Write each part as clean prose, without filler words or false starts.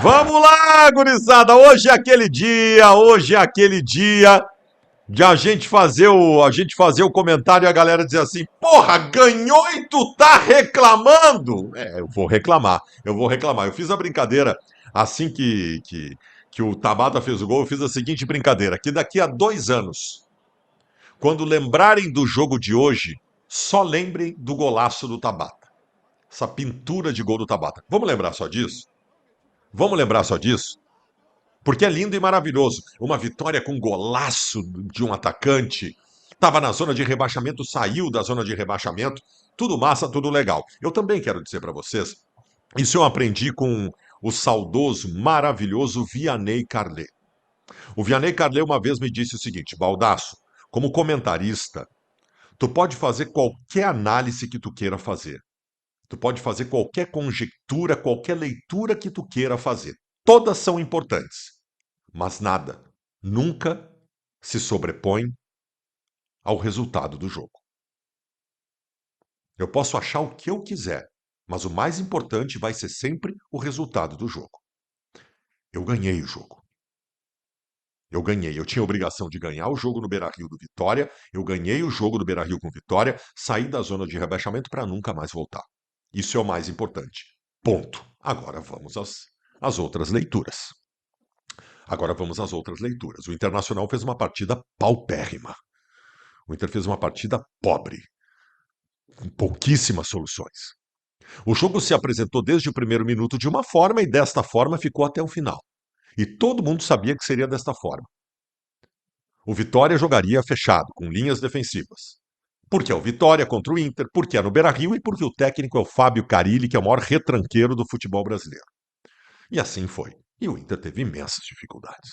Vamos lá, gurizada! Hoje é aquele dia de a gente fazer o comentário e a galera dizer assim: porra, ganhou e tu tá reclamando? Eu vou reclamar. Eu fiz a brincadeira assim que o Tabata fez o gol, eu fiz a seguinte brincadeira: que daqui a 2 anos, quando lembrarem do jogo de hoje, só lembrem do golaço do Tabata. Essa pintura de gol do Tabata. Vamos lembrar só disso? Vamos lembrar só disso? Porque é lindo e maravilhoso. Uma vitória com golaço de um atacante. Estava na zona de rebaixamento, saiu da zona de rebaixamento. Tudo massa, tudo legal. Eu também quero dizer para vocês, isso eu aprendi com o saudoso, maravilhoso Vianney Carlet. O Vianney Carlet uma vez me disse o seguinte: Baldasso, como comentarista, tu pode fazer qualquer análise que tu queira fazer. Tu pode fazer qualquer conjectura, qualquer leitura que tu queira fazer. Todas são importantes. Mas nada, nunca se sobrepõe ao resultado do jogo. Eu posso achar o que eu quiser, mas o mais importante vai ser sempre o resultado do jogo. Eu ganhei o jogo. Eu ganhei. Eu tinha a obrigação de ganhar o jogo no Beira-Rio do Vitória. Eu ganhei o jogo do Beira-Rio com Vitória. Saí da zona de rebaixamento para nunca mais voltar. Isso é o mais importante. Ponto. Agora vamos às outras leituras. O Internacional fez uma partida paupérrima. O Inter fez uma partida pobre, com pouquíssimas soluções. O jogo se apresentou desde o primeiro minuto de uma forma e desta forma ficou até o final. E todo mundo sabia que seria desta forma. O Vitória jogaria fechado, com linhas defensivas. Porque é o Vitória contra o Inter, porque é no Beira-Rio e porque o técnico é o Fábio Carille, que é o maior retranqueiro do futebol brasileiro. E assim foi. E o Inter teve imensas dificuldades.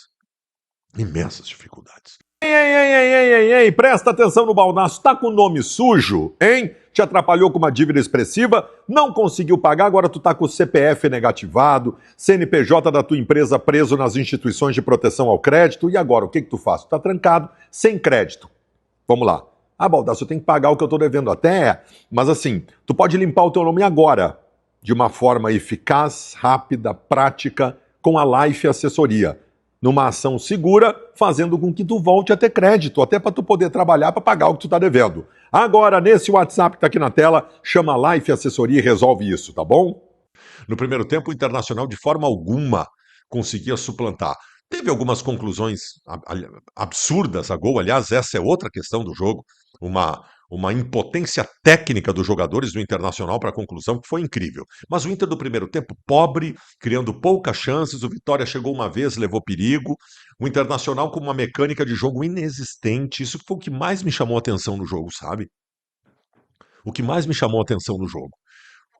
Imensas dificuldades. Ei, presta atenção no Baldasso. Tá com o nome sujo, hein? Te atrapalhou com uma dívida expressiva, não conseguiu pagar, agora tu tá com o CPF negativado, CNPJ da tua empresa preso nas instituições de proteção ao crédito, e agora, o que tu faz? Tu tá trancado, sem crédito. Vamos lá. Ah, Baldasso, eu tenho que pagar o que eu tô devendo até, mas assim, tu pode limpar o teu nome agora, de uma forma eficaz, rápida, prática, com a Life Assessoria. Numa ação segura, fazendo com que tu volte a ter crédito, até para tu poder trabalhar para pagar o que tu tá devendo. Agora, nesse WhatsApp que tá aqui na tela, chama a Life Assessoria e resolve isso, tá bom? No primeiro tempo, o Internacional de forma alguma conseguia suplantar. Teve algumas conclusões absurdas a gol, aliás, essa é outra questão do jogo, uma impotência técnica dos jogadores do Internacional para a conclusão que foi incrível. Mas o Inter do primeiro tempo pobre, criando poucas chances, o Vitória chegou uma vez, levou perigo, o Internacional com uma mecânica de jogo inexistente, isso foi o que mais me chamou a atenção no jogo, sabe? O que mais me chamou a atenção no jogo.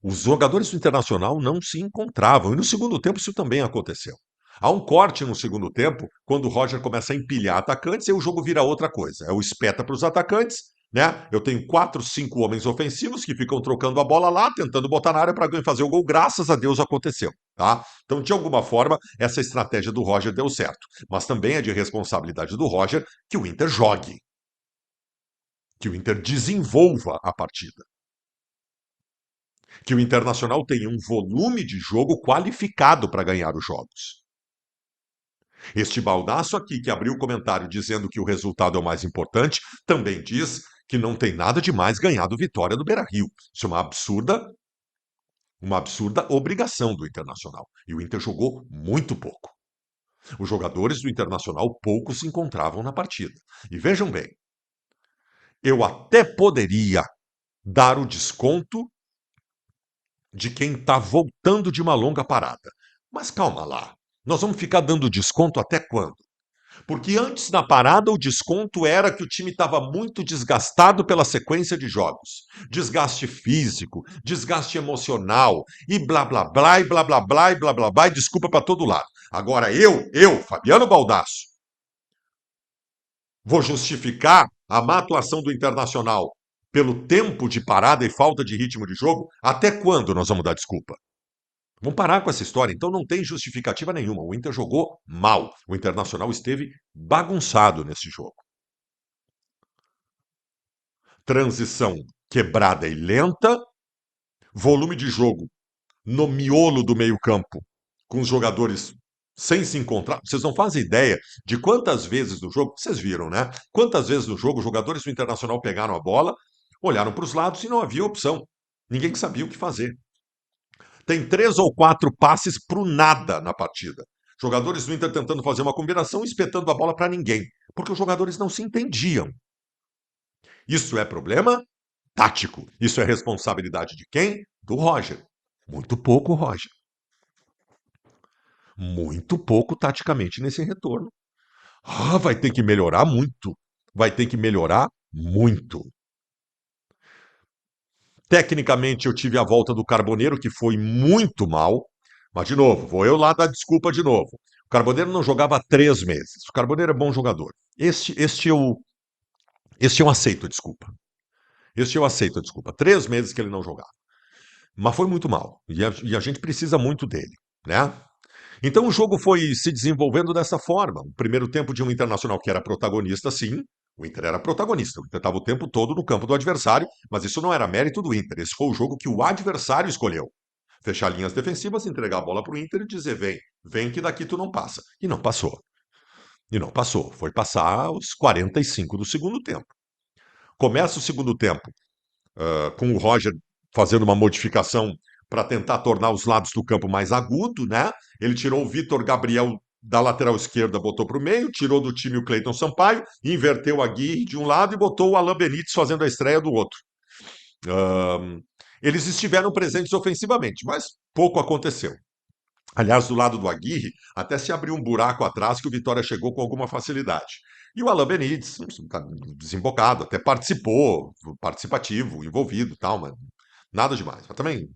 Os jogadores do Internacional não se encontravam. E no segundo tempo isso também aconteceu. Há um corte no segundo tempo, quando o Roger começa a empilhar atacantes, e o jogo vira outra coisa. É o espeta para os atacantes, né? Eu tenho 4, 5 homens ofensivos que ficam trocando a bola lá, tentando botar na área para alguém fazer o gol. Graças a Deus aconteceu, tá? Então, de alguma forma, essa estratégia do Roger deu certo. Mas também é de responsabilidade do Roger que o Inter jogue, que o Inter desenvolva a partida, que o Internacional tenha um volume de jogo qualificado para ganhar os jogos. Este Baldasso aqui, que abriu o comentário dizendo que o resultado é o mais importante, também diz que não tem nada de mais ganhar do Vitória do Beira-Rio. Isso é uma absurda obrigação do Internacional. E o Inter jogou muito pouco. Os jogadores do Internacional pouco se encontravam na partida. E vejam bem, eu até poderia dar o desconto de quem está voltando de uma longa parada. Mas calma lá, nós vamos ficar dando desconto até quando? Porque antes da parada o desconto era que o time estava muito desgastado pela sequência de jogos. Desgaste físico, desgaste emocional, e blá blá blá, e blá blá blá, e blá blá blá, e desculpa para todo lado. Agora Fabiano Baldasso, vou justificar a má atuação do Internacional pelo tempo de parada e falta de ritmo de jogo? Até quando nós vamos dar desculpa? Vamos parar com essa história. Então não tem justificativa nenhuma. O Inter jogou mal. O Internacional esteve bagunçado nesse jogo. Transição quebrada e lenta. Volume de jogo no miolo do meio-campo com os jogadores sem se encontrar. Vocês não fazem ideia de quantas vezes no jogo, vocês viram, né? Quantas vezes no jogo os jogadores do Internacional pegaram a bola, olharam para os lados e não havia opção. Ninguém sabia o que fazer. Tem 3 ou 4 passes para o nada na partida. Jogadores do Inter tentando fazer uma combinação, espetando a bola para ninguém, porque os jogadores não se entendiam. Isso é problema tático. Isso é responsabilidade de quem? Do Roger. Muito pouco, Roger. Muito pouco taticamente nesse retorno. Ah, vai ter que melhorar muito. Vai ter que melhorar muito. Tecnicamente, eu tive a volta do Carboneiro, que foi muito mal. Mas, de novo, vou eu lá dar desculpa de novo. O Carboneiro não jogava há 3 meses. O Carboneiro é bom jogador. Este eu aceito a desculpa. Este eu aceito a desculpa. 3 meses que ele não jogava. Mas foi muito mal. E a gente precisa muito dele, né? Então o jogo foi se desenvolvendo dessa forma. O primeiro tempo de um Internacional que era protagonista, sim. O Inter era protagonista. O Inter estava o tempo todo no campo do adversário, mas isso não era mérito do Inter. Esse foi o jogo que o adversário escolheu. Fechar linhas defensivas, entregar a bola para o Inter e dizer: vem, vem que daqui tu não passa. E não passou. E não passou. Foi passar os 45 do segundo tempo. Começa o segundo tempo com o Roger fazendo uma modificação para tentar tornar os lados do campo mais agudo, né? Ele tirou o Vitor Gabriel da lateral esquerda, botou para o meio, tirou do time o Cleiton Sampaio, inverteu a Aguirre de um lado e botou o Alain Benítez fazendo a estreia do outro. Eles estiveram presentes ofensivamente, mas pouco aconteceu. Aliás, do lado do Aguirre, até se abriu um buraco atrás que o Vitória chegou com alguma facilidade. E o Alain Benítez, desembocado, até participou, participativo, envolvido, tal, mas nada demais. Mas também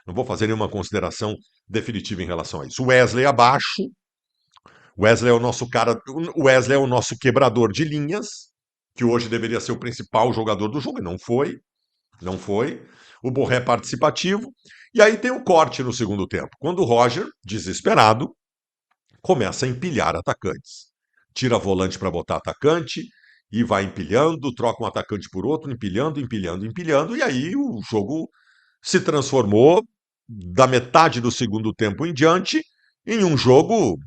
não vou fazer nenhuma consideração definitiva em relação a isso. O Wesley abaixo. O Wesley é o nosso cara. O Wesley é o nosso quebrador de linhas, que hoje deveria ser o principal jogador do jogo, e não foi. Não foi. O Borré participativo. E aí tem o corte no segundo tempo, quando o Roger, desesperado, começa a empilhar atacantes. Tira volante para botar atacante e vai empilhando, troca um atacante por outro, empilhando, empilhando, empilhando, e aí o jogo se transformou da metade do segundo tempo em diante em um jogo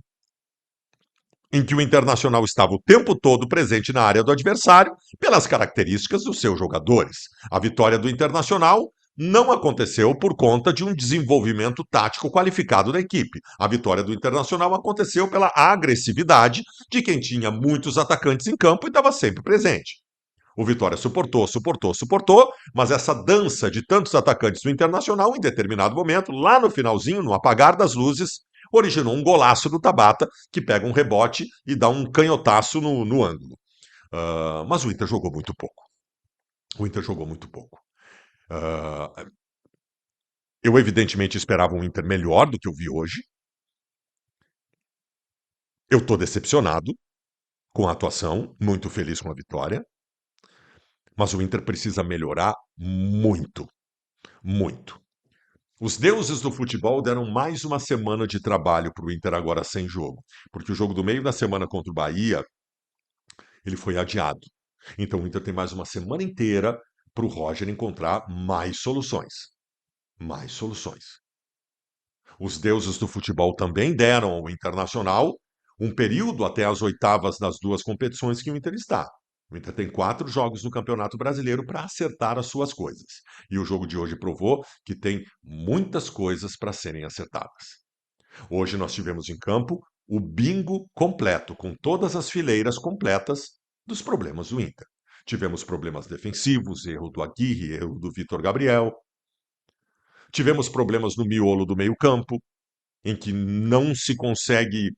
em que o Internacional estava o tempo todo presente na área do adversário pelas características dos seus jogadores. A vitória do Internacional não aconteceu por conta de um desenvolvimento tático qualificado da equipe. A vitória do Internacional aconteceu pela agressividade de quem tinha muitos atacantes em campo e estava sempre presente. O Vitória suportou, suportou, suportou, mas essa dança de tantos atacantes do Internacional, em determinado momento, lá no finalzinho, no apagar das luzes, originou um golaço do Tabata, que pega um rebote e dá um canhotaço no ângulo. Mas o Inter jogou muito pouco. O Inter jogou muito pouco. Eu, evidentemente, esperava um Inter melhor do que eu vi hoje. Eu estou decepcionado com a atuação, muito feliz com a vitória. Mas o Inter precisa melhorar muito, muito. Os deuses do futebol deram mais uma semana de trabalho para o Inter agora sem jogo, porque o jogo do meio da semana contra o Bahia, ele foi adiado. Então o Inter tem mais uma semana inteira para o Roger encontrar mais soluções. Mais soluções. Os deuses do futebol também deram ao Internacional um período até as oitavas das duas competições que o Inter está. O Inter tem 4 jogos no Campeonato Brasileiro para acertar as suas coisas. E o jogo de hoje provou que tem muitas coisas para serem acertadas. Hoje nós tivemos em campo o bingo completo, com todas as fileiras completas dos problemas do Inter. Tivemos problemas defensivos, erro do Aguirre, erro do Vitor Gabriel. Tivemos problemas no miolo do meio-campo, em que não se consegue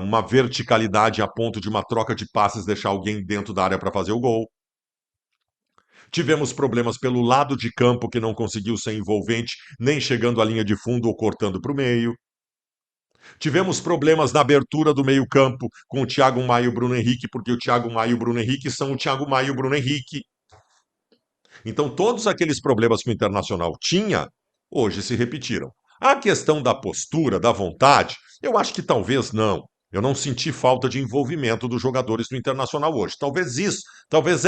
uma verticalidade a ponto de uma troca de passes deixar alguém dentro da área para fazer o gol. Tivemos problemas pelo lado de campo que não conseguiu ser envolvente, nem chegando à linha de fundo ou cortando para o meio. Tivemos problemas na abertura do meio-campo com o Thiago Maia e o Bruno Henrique, porque o Thiago Maia e o Bruno Henrique são o Thiago Maia e o Bruno Henrique. Então, todos aqueles problemas que o Internacional tinha, hoje se repetiram. A questão da postura, da vontade, eu acho que talvez não. Eu não senti falta de envolvimento dos jogadores do Internacional hoje. Talvez isso, talvez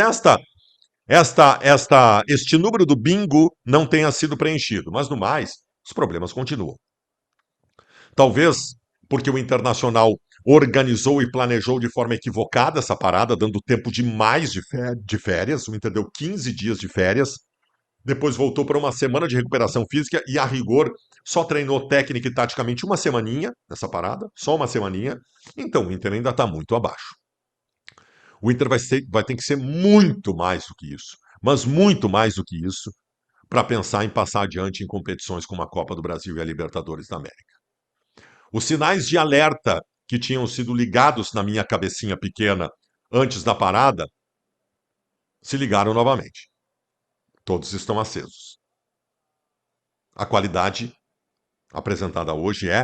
este número do bingo não tenha sido preenchido, mas no mais, os problemas continuam. Talvez porque o Internacional organizou e planejou de forma equivocada essa parada, dando tempo demais de férias. O Inter deu 15 dias de férias, depois voltou para uma semana de recuperação física e, a rigor, só treinou técnica e taticamente uma semaninha nessa parada, só uma semaninha. Então o Inter ainda está muito abaixo. O Inter vai ter que ser muito mais do que isso, mas muito mais do que isso, para pensar em passar adiante em competições como a Copa do Brasil e a Libertadores da América. Os sinais de alerta que tinham sido ligados na minha cabecinha pequena antes da parada se ligaram novamente. Todos estão acesos. A qualidade apresentada hoje é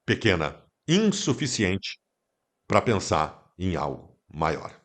pequena, insuficiente para pensar em algo maior.